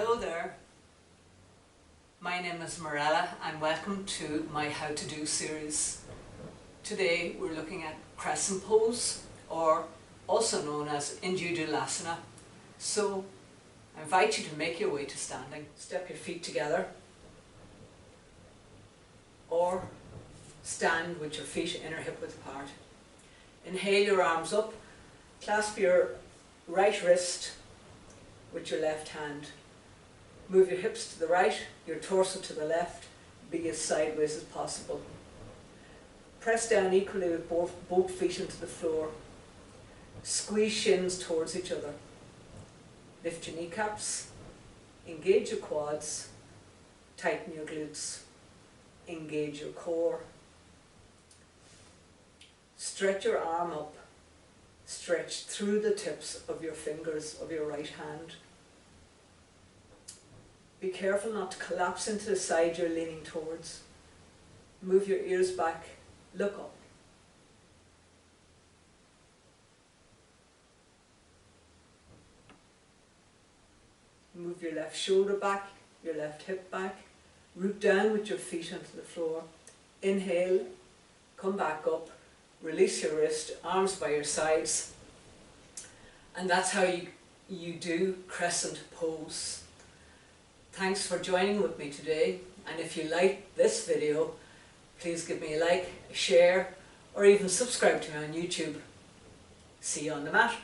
Hello there, my name is Marella and welcome to my How to Do series. Today we're looking at Crescent Pose, or also known as Individualasana. So I invite you to make your way to standing. Step your feet together or stand with your feet inner hip width apart. Inhale your arms up, clasp your right wrist with your left hand. Move your hips to the right, your torso to the left, be as sideways as possible. Press down equally with both feet into the floor. Squeeze shins towards each other. Lift your kneecaps, engage your quads, tighten your glutes, engage your core. Stretch your arm up, stretch through the tips of your fingers of your right hand. Be careful not to collapse into the side you're leaning towards. Move your ears back, look up. Move your left shoulder back, your left hip back. Root down with your feet onto the floor. Inhale, come back up, release your wrist, arms by your sides. And that's how you do Crescent Pose. Thanks for joining with me today, and if you like this video, please give me a like, a share, or even subscribe to me on YouTube. See you on the mat.